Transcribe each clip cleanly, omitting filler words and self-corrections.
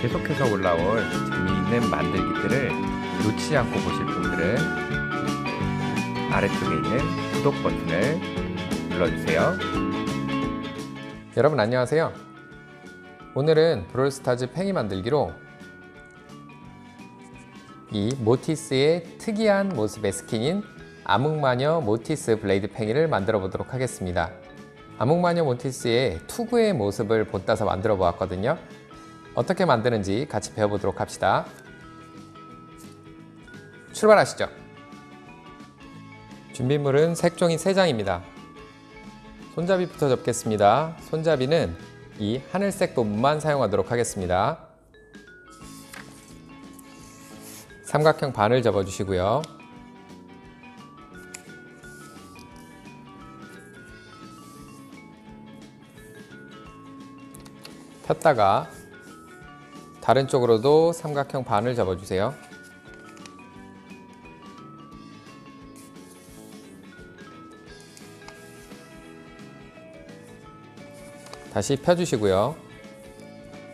계속해서 올라올 재미있는 만들기들을 놓치지 않고 보실 분들은 아래쪽에 있는 구독 버튼을 눌러주세요. 여러분 안녕하세요. 오늘은 브롤스타즈 팽이 만들기로 이 모티스의 특이한 모습의 스킨인 암흑마녀 모티스 블레이드 팽이를 만들어 보도록 하겠습니다. 암흑마녀 모티스의 투구의 모습을 본따서 만들어 보았거든요. 어떻게 만드는지 같이 배워보도록 합시다. 출발하시죠. 준비물은 색종이 3장입니다. 손잡이부터 접겠습니다. 손잡이는 이 하늘색 부분만 사용하도록 하겠습니다. 삼각형 반을 접어주시고요. 폈다가 다른 쪽으로도 삼각형 반을 접어주세요. 다시 펴주시고요.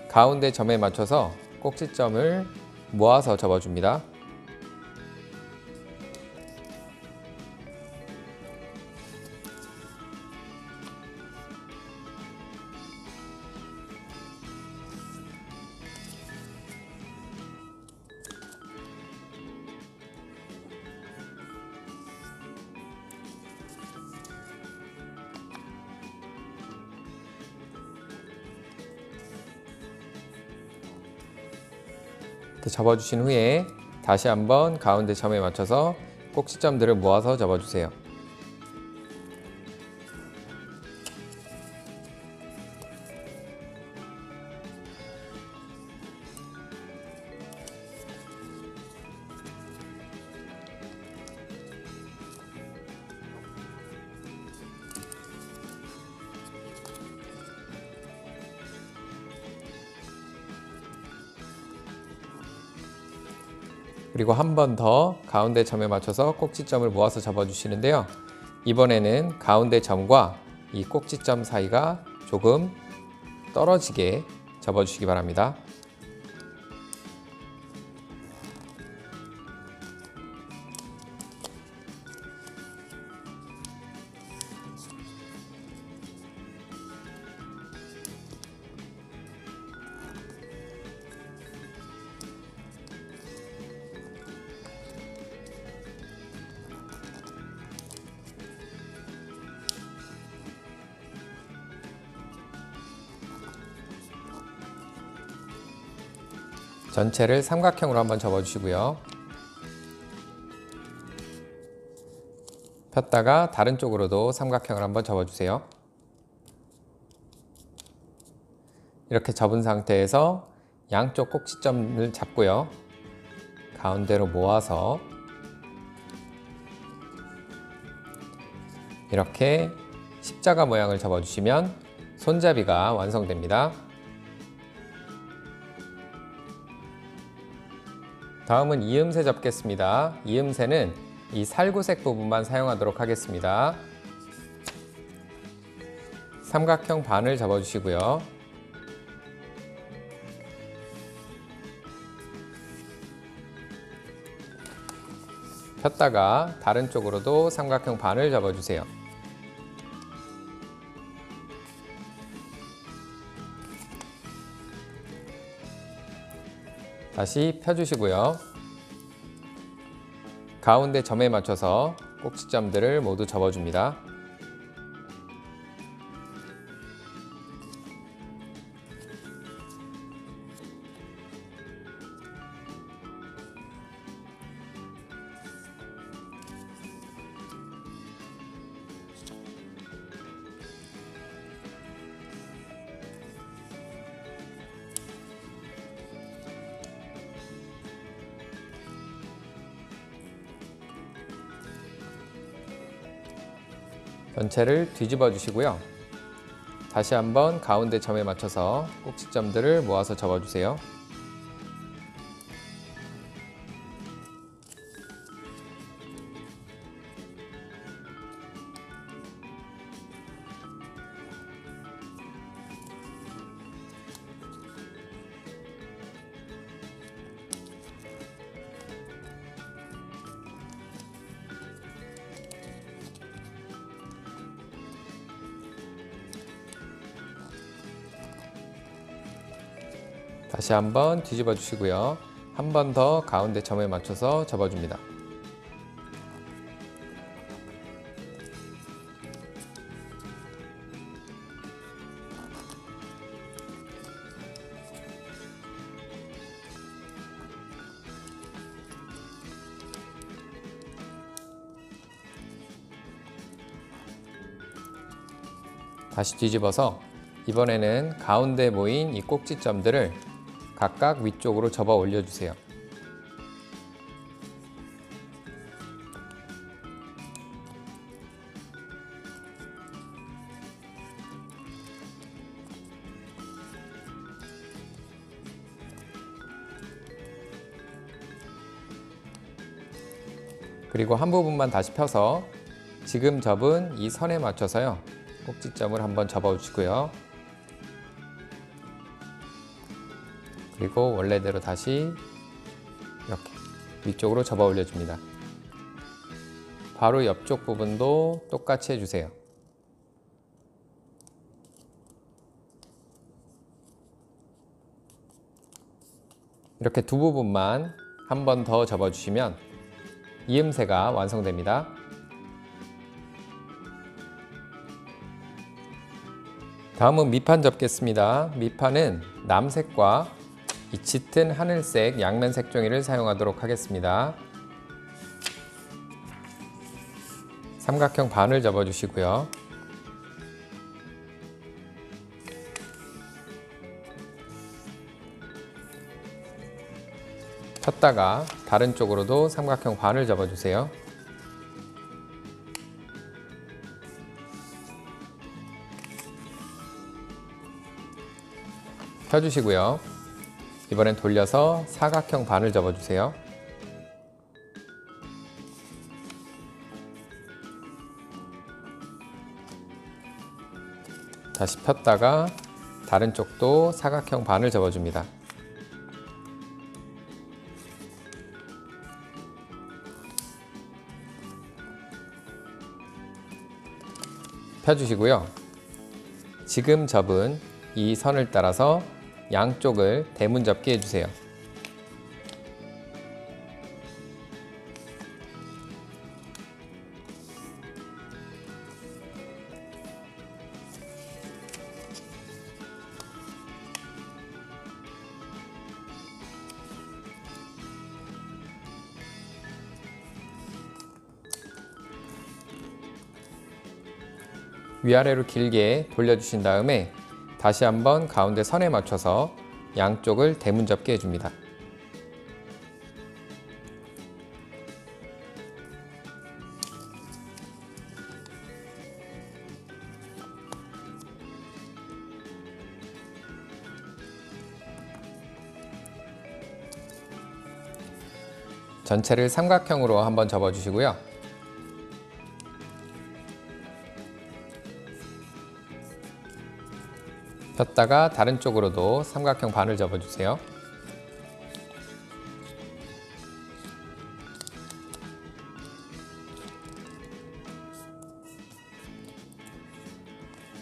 가운데 점에 맞춰서 꼭지점을 모아서 접어줍니다. 이렇게 접어주신 후에 다시 한번 가운데 점에 맞춰서 꼭지점들을 모아서 접어주세요. 그리고 한 번 더 가운데 점에 맞춰서 꼭지점을 모아서 접어주시는데요. 이번에는 가운데 점과 이 꼭지점 사이가 조금 떨어지게 접어주시기 바랍니다. 전체를 삼각형으로 한번 접어주시고요. 폈다가 다른 쪽으로도 삼각형을 한번 접어주세요. 이렇게 접은 상태에서 양쪽 꼭지점을 잡고요. 가운데로 모아서 이렇게 십자가 모양을 접어주시면 손잡이가 완성됩니다. 다음은 이음새 접겠습니다. 이음새는 이 살구색 부분만 사용하도록 하겠습니다. 삼각형 반을 접어주시고요. 폈다가 다른 쪽으로도 삼각형 반을 접어주세요. 다시 펴주시고요. 가운데 점에 맞춰서 꼭지점들을 모두 접어줍니다. 전체를 뒤집어 주시고요. 다시 한번 가운데 점에 맞춰서 꼭지점들을 모아서 접어주세요. 다시 한번 뒤집어 주시고요. 한 번 더 가운데 점에 맞춰서 접어줍니다. 다시 뒤집어서 이번에는 가운데 모인 이 꼭지점들을 각각 위쪽으로 접어 올려주세요. 그리고 한 부분만 다시 펴서 지금 접은 이 선에 맞춰서요. 꼭지점을 한번 접어 주시고요. 그리고 원래대로 다시 이렇게 위쪽으로 접어 올려줍니다. 바로 옆쪽 부분도 똑같이 해주세요. 이렇게 두 부분만 한 번 더 접어주시면 이음새가 완성됩니다. 다음은 밑판 접겠습니다. 밑판은 남색과 이 짙은 하늘색 양면 색종이를 사용하도록 하겠습니다. 삼각형 반을 접어주시고요. 폈다가 다른 쪽으로도 삼각형 반을 접어주세요. 펴주시고요. 이번엔 돌려서 사각형 반을 접어주세요. 다시 폈다가 다른 쪽도 사각형 반을 접어줍니다. 펴주시고요. 지금 접은 이 선을 따라서 양쪽을 대문 접기 해주세요. 위아래로 길게 돌려주신 다음에 다시 한번 가운데 선에 맞춰서 양쪽을 대문 접게 해줍니다. 전체를 삼각형으로 한번 접어주시고요. 폈다가 다른 쪽으로도 삼각형 반을 접어주세요.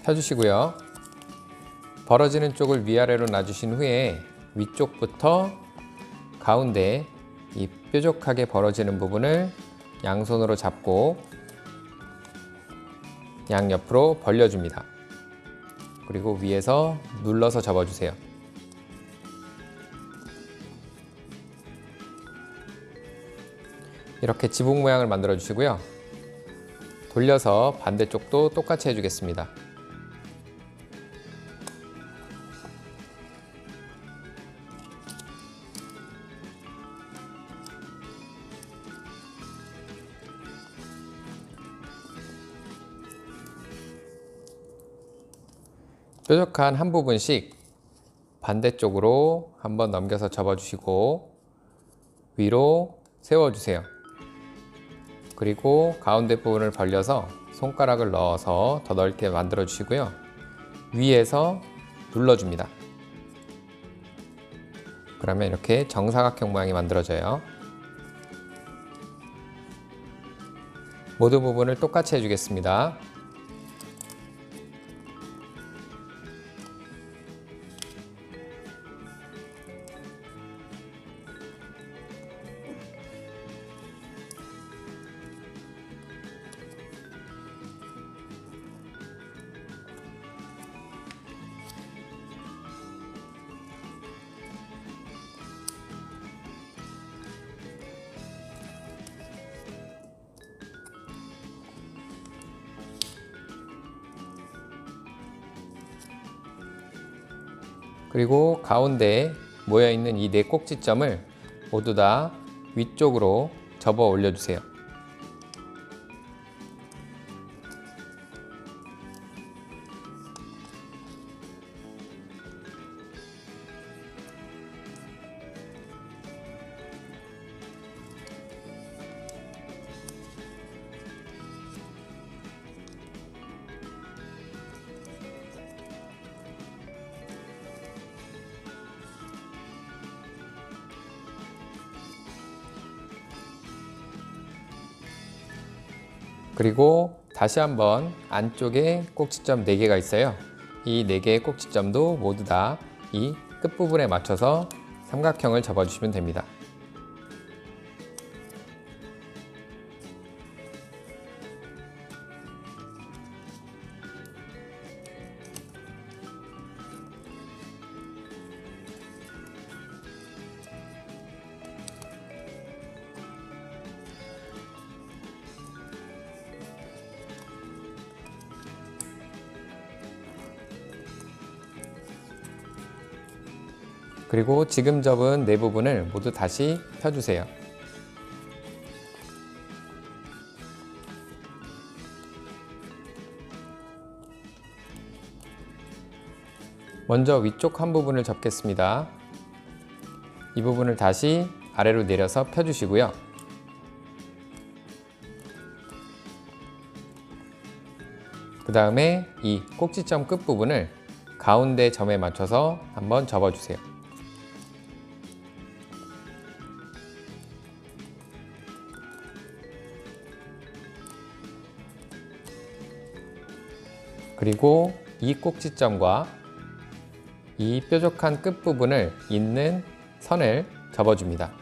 펴주시고요. 벌어지는 쪽을 위아래로 놔주신 후에 위쪽부터 가운데 이 뾰족하게 벌어지는 부분을 양손으로 잡고 양옆으로 벌려줍니다. 그리고 위에서 눌러서 접어주세요. 이렇게 지붕 모양을 만들어 주시고요. 돌려서 반대쪽도 똑같이 해주겠습니다. 뾰족한 한 부분씩 반대쪽으로 한번 넘겨서 접어주시고 위로 세워주세요. 그리고 가운데 부분을 벌려서 손가락을 넣어서 더 넓게 만들어 주시고요. 위에서 눌러줍니다. 그러면 이렇게 정사각형 모양이 만들어져요. 모든 부분을 똑같이 해주겠습니다. 그리고 가운데에 모여있는 이 네 꼭지점을 모두 다 위쪽으로 접어 올려주세요. 그리고 다시 한번 안쪽에 꼭지점 4개가 있어요. 이 4개의 꼭지점도 모두 다 이 끝부분에 맞춰서 삼각형을 접어주시면 됩니다. 그리고 지금 접은 네 부분을 모두 다시 펴주세요. 먼저 위쪽 한 부분을 접겠습니다. 이 부분을 다시 아래로 내려서 펴주시고요. 그 다음에 이 꼭지점 끝부분을 가운데 점에 맞춰서 한번 접어주세요. 그리고 이 꼭지점과 이 뾰족한 끝부분을 잇는 선을 접어줍니다.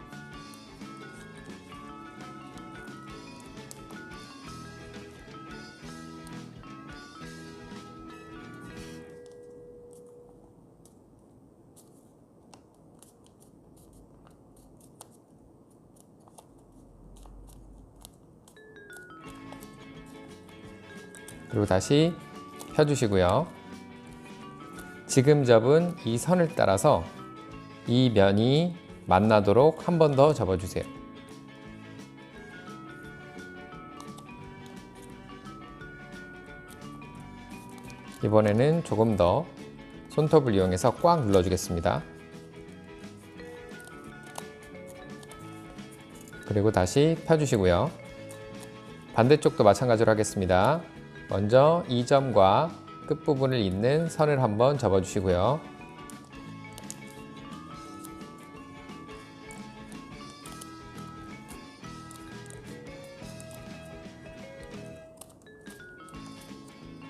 그리고 다시 펴주시고요. 지금 접은 이 선을 따라서 이 면이 만나도록 한 번 더 접어주세요. 이번에는 조금 더 손톱을 이용해서 꽉 눌러주겠습니다. 그리고 다시 펴주시고요. 반대쪽도 마찬가지로 하겠습니다. 먼저 이 점과 끝부분을 잇는 선을 한번 접어주시고요.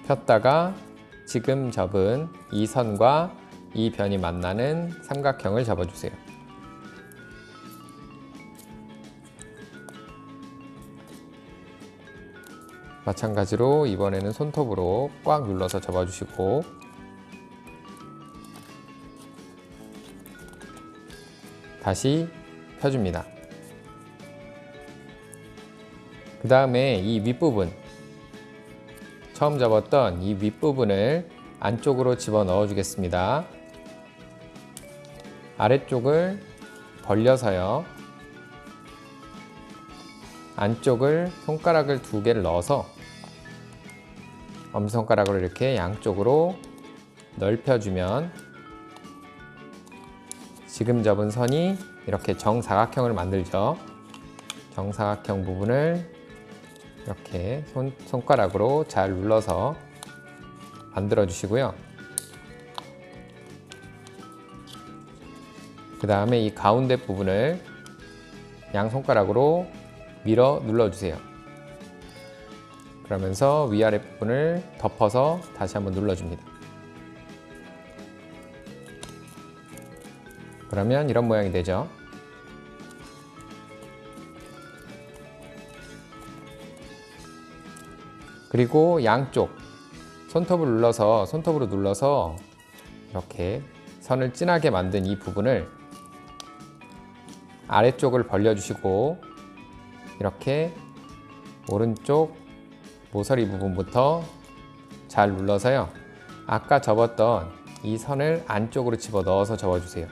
폈다가 지금 접은 이 선과 이 변이 만나는 삼각형을 접어주세요. 마찬가지로 이번에는 손톱으로 꽉 눌러서 접어주시고 다시 펴줍니다. 그 다음에 이 윗부분, 처음 접었던 이 윗부분을 안쪽으로 집어넣어 주겠습니다. 아래쪽을 벌려서요. 안쪽을 손가락을 2개를 넣어서 엄지손가락으로 이렇게 양쪽으로 넓혀주면 지금 접은 선이 이렇게 정사각형을 만들죠. 정사각형 부분을 이렇게 손가락으로 잘 눌러서 만들어 주시고요. 그 다음에 이 가운데 부분을 양 손가락으로 밀어 눌러주세요. 그러면서 위아래 부분을 덮어서 다시 한번 눌러줍니다. 그러면 이런 모양이 되죠. 그리고 양쪽 손톱으로 눌러서 이렇게 선을 진하게 만든 이 부분을 아래쪽을 벌려주시고 이렇게 오른쪽 모서리 부분부터 잘 눌러서요. 아까 접었던 이 선을 안쪽으로 집어 넣어서 접어주세요.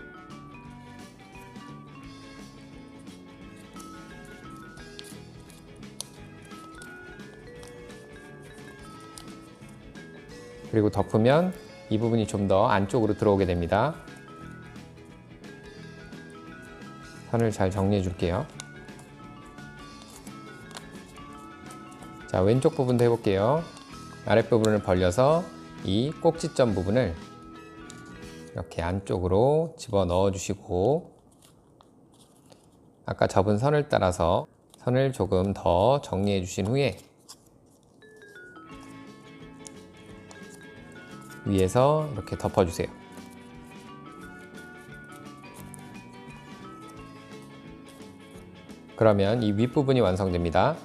그리고 덮으면 이 부분이 좀 더 안쪽으로 들어오게 됩니다. 선을 잘 정리해 줄게요. 자, 왼쪽 부분도 해볼게요. 아랫부분을 벌려서 이 꼭지점 부분을 이렇게 안쪽으로 집어 넣어 주시고, 아까 접은 선을 따라서 선을 조금 더 정리해 주신 후에 위에서 이렇게 덮어주세요. 그러면 이 윗부분이 완성됩니다.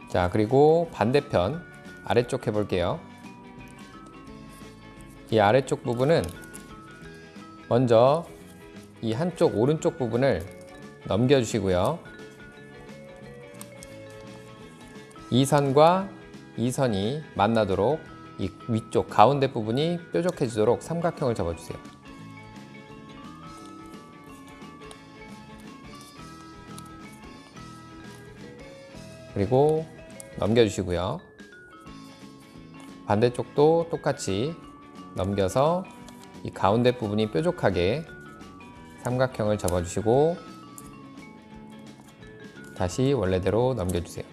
자, 그리고 반대편 아래쪽 해볼게요. 이 아래쪽 부분은 먼저 이 한쪽 오른쪽 부분을 넘겨주시고요. 이 선과 이 선이 만나도록 이 위쪽 가운데 부분이 뾰족해지도록 삼각형을 접어주세요. 그리고 넘겨주시고요. 반대쪽도 똑같이 넘겨서 이 가운데 부분이 뾰족하게 삼각형을 접어주시고 다시 원래대로 넘겨주세요.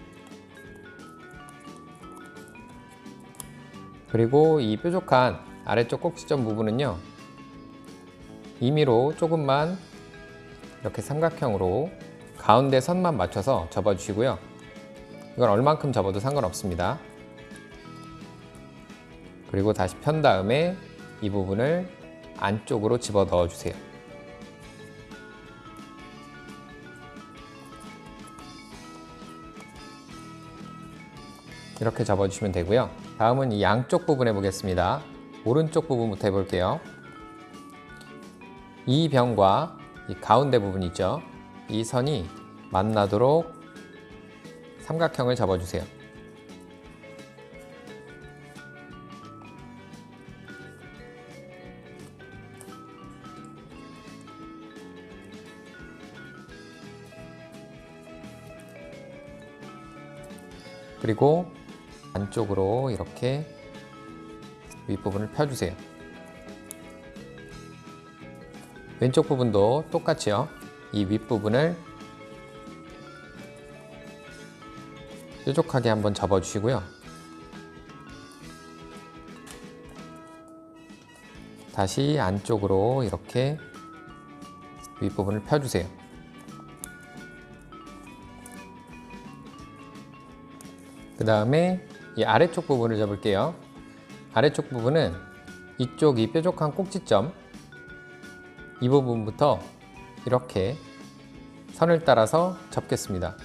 그리고 이 뾰족한 아래쪽 꼭지점 부분은요, 임의로 조금만 이렇게 삼각형으로 가운데 선만 맞춰서 접어주시고요. 이건 얼만큼 접어도 상관없습니다. 그리고 다시 편 다음에 이 부분을 안쪽으로 집어 넣어 주세요. 이렇게 접어주시면 되고요. 다음은 이 양쪽 부분 해보겠습니다. 오른쪽 부분부터 해볼게요. 이 병과 이 가운데 부분 있죠? 이 선이 만나도록 삼각형을 접어주세요. 그리고 안쪽으로 이렇게 윗부분을 펴주세요. 왼쪽 부분도 똑같이요. 이 윗부분을 뾰족하게 한번 접어주시고요. 다시 안쪽으로 이렇게 윗부분을 펴주세요. 그 다음에 이 아래쪽 부분을 접을게요. 아래쪽 부분은 이쪽 이 뾰족한 꼭지점 이 부분부터 이렇게 선을 따라서 접겠습니다.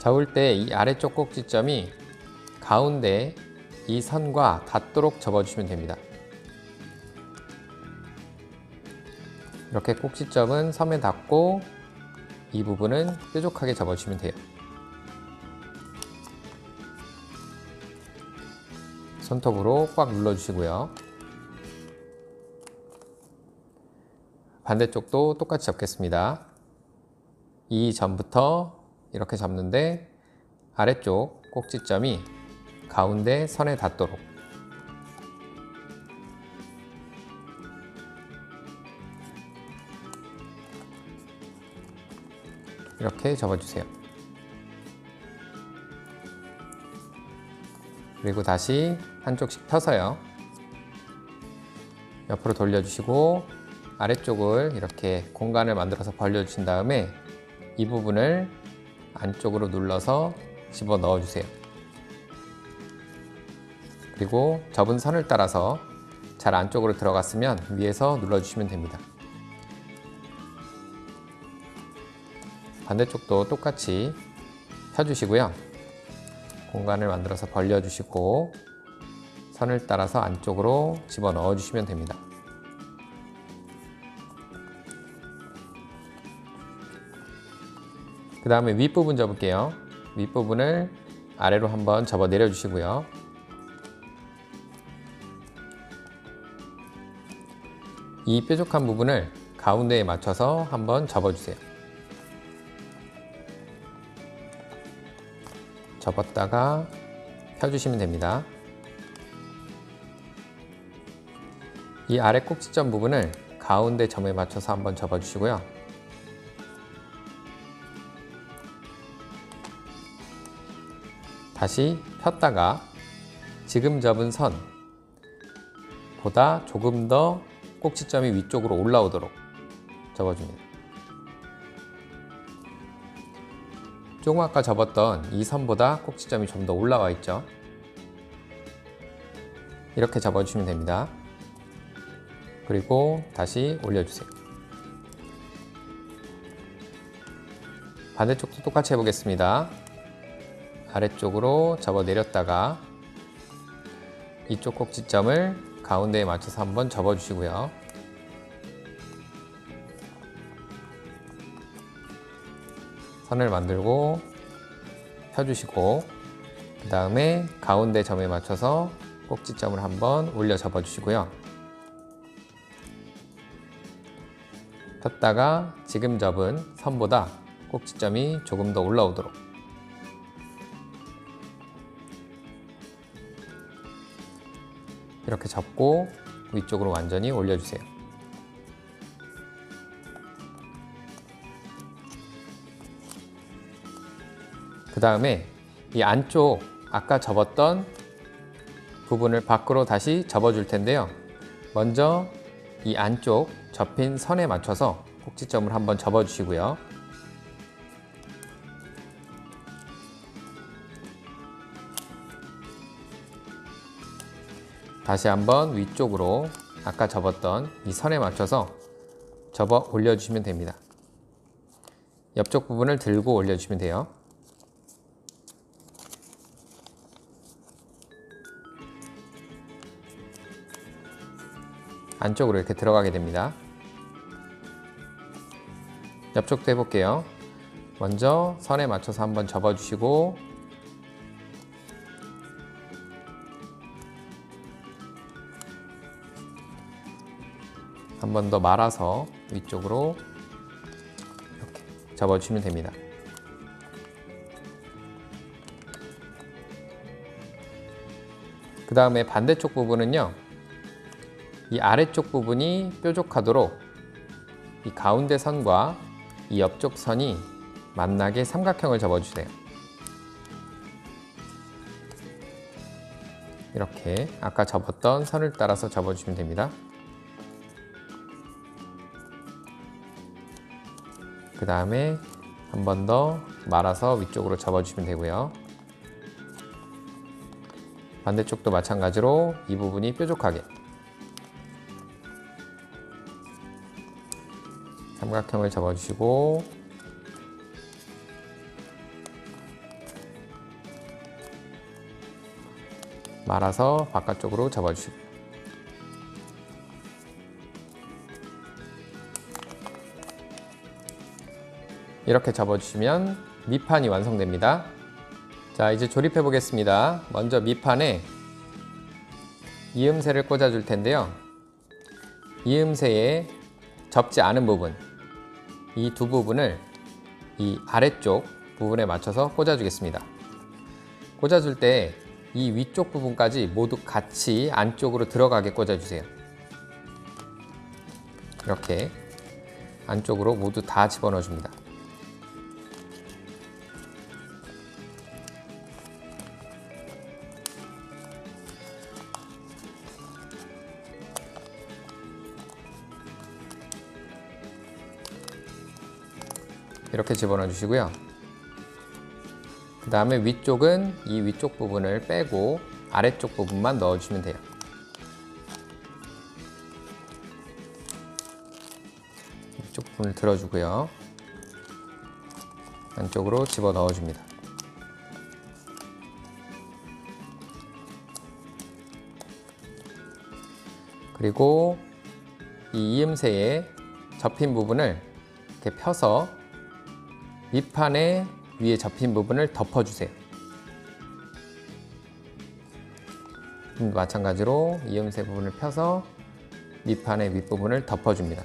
접을 때 이 아래쪽 꼭지점이 가운데 이 선과 닿도록 접어주시면 됩니다. 이렇게 꼭지점은 섬에 닿고 이 부분은 뾰족하게 접어주시면 돼요. 손톱으로 꽉 눌러주시고요. 반대쪽도 똑같이 접겠습니다. 이 점부터 이렇게 접는데 아래쪽 꼭지점이 가운데 선에 닿도록 이렇게 접어주세요. 그리고 다시 한쪽씩 펴서요. 옆으로 돌려주시고 아래쪽을 이렇게 공간을 만들어서 벌려주신 다음에 이 부분을 안쪽으로 눌러서 집어 넣어주세요. 그리고 접은 선을 따라서 잘 안쪽으로 들어갔으면 위에서 눌러주시면 됩니다. 반대쪽도 똑같이 펴주시고요. 공간을 만들어서 벌려주시고 선을 따라서 안쪽으로 집어 넣어주시면 됩니다. 그 다음에 윗부분 접을게요. 윗부분을 아래로 한번 접어 내려주시고요. 이 뾰족한 부분을 가운데에 맞춰서 한번 접어주세요. 접었다가 펴주시면 됩니다. 이 아래 꼭지점 부분을 가운데 점에 맞춰서 한번 접어주시고요. 다시 폈다가 지금 접은 선보다 조금 더 꼭지점이 위쪽으로 올라오도록 접어줍니다. 조금 아까 접었던 이 선보다 꼭지점이 좀 더 올라와 있죠. 이렇게 접어주시면 됩니다. 그리고 다시 올려주세요. 반대쪽도 똑같이 해보겠습니다. 아래쪽으로 접어 내렸다가 이쪽 꼭지점을 가운데에 맞춰서 한번 접어주시고요. 선을 만들고 펴주시고 그 다음에 가운데 점에 맞춰서 꼭지점을 한번 올려 접어주시고요. 폈다가 지금 접은 선보다 꼭지점이 조금 더 올라오도록 이렇게 접고 위쪽으로 완전히 올려주세요. 그 다음에 이 안쪽 아까 접었던 부분을 밖으로 다시 접어줄 텐데요. 먼저 이 안쪽 접힌 선에 맞춰서 꼭지점을 한번 접어주시고요. 다시 한번 위쪽으로 아까 접었던 이 선에 맞춰서 접어 올려주시면 됩니다. 옆쪽 부분을 들고 올려주시면 돼요. 안쪽으로 이렇게 들어가게 됩니다. 옆쪽도 해볼게요. 먼저 선에 맞춰서 한번 접어주시고 한 번 더 말아서 위쪽으로 이렇게 접어주시면 됩니다. 그 다음에 반대쪽 부분은요. 이 아래쪽 부분이 뾰족하도록 이 가운데 선과 이 옆쪽 선이 만나게 삼각형을 접어주세요. 이렇게 아까 접었던 선을 따라서 접어주시면 됩니다. 그 다음에 한 번 더 말아서 위쪽으로 접어주시면 되고요. 반대쪽도 마찬가지로 이 부분이 뾰족하게 삼각형을 접어주시고 말아서 바깥쪽으로 접어주시고 이렇게 접어주시면 밑판이 완성됩니다. 자, 이제 조립해 보겠습니다. 먼저 밑판에 이음새를 꽂아 줄 텐데요. 이음새에 접지 않은 부분, 이 두 부분을 이 아래쪽 부분에 맞춰서 꽂아 주겠습니다. 꽂아 줄 때 이 위쪽 부분까지 모두 같이 안쪽으로 들어가게 꽂아 주세요. 이렇게 안쪽으로 모두 다 집어넣어 줍니다. 이렇게 집어넣어 주시고요. 그 다음에 위쪽은 이 위쪽 부분을 빼고 아래쪽 부분만 넣어 주시면 돼요. 위쪽 부분을 들어주고요. 안쪽으로 집어 넣어 줍니다. 그리고 이 이음새에 접힌 부분을 이렇게 펴서 밑판에 위에 접힌 부분을 덮어주세요. 마찬가지로 이음새 부분을 펴서 밑판의 윗부분을 덮어줍니다.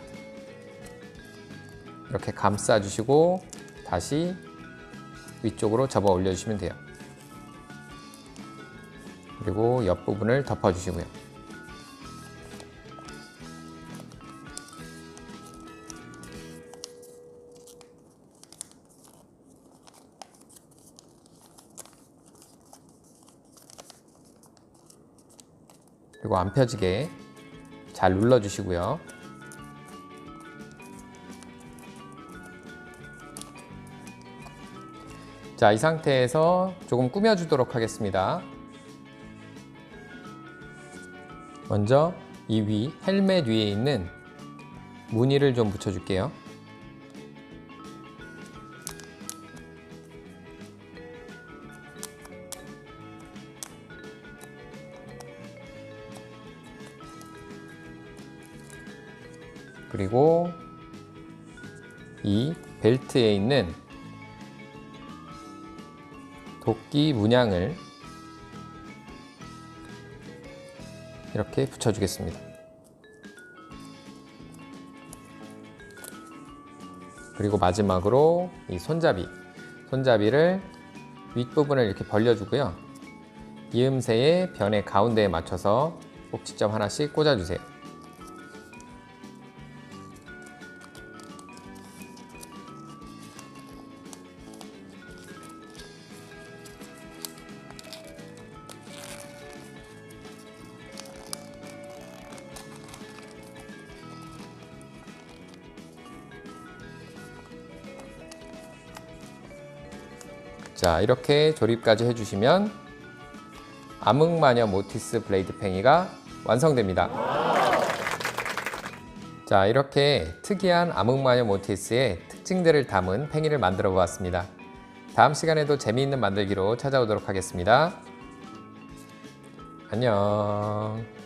이렇게 감싸주시고 다시 위쪽으로 접어 올려주시면 돼요. 그리고 옆부분을 덮어주시고요. 그리고 안 펴지게 잘 눌러주시고요. 자, 이 상태에서 조금 꾸며주도록 하겠습니다. 먼저 이 헬멧 위에 있는 무늬를 좀 붙여줄게요. 그리고 이 벨트에 있는 도끼 문양을 이렇게 붙여주겠습니다. 그리고 마지막으로 이 손잡이를 윗부분을 이렇게 벌려주고요. 이음새의 변의 가운데에 맞춰서 꼭지점 하나씩 꽂아주세요. 자, 이렇게 조립까지 해주시면 암흑마녀 모티스 블레이드 팽이가 완성됩니다. 자, 이렇게 특이한 암흑마녀 모티스의 특징들을 담은 팽이를 만들어 보았습니다. 다음 시간에도 재미있는 만들기로 찾아오도록 하겠습니다. 안녕.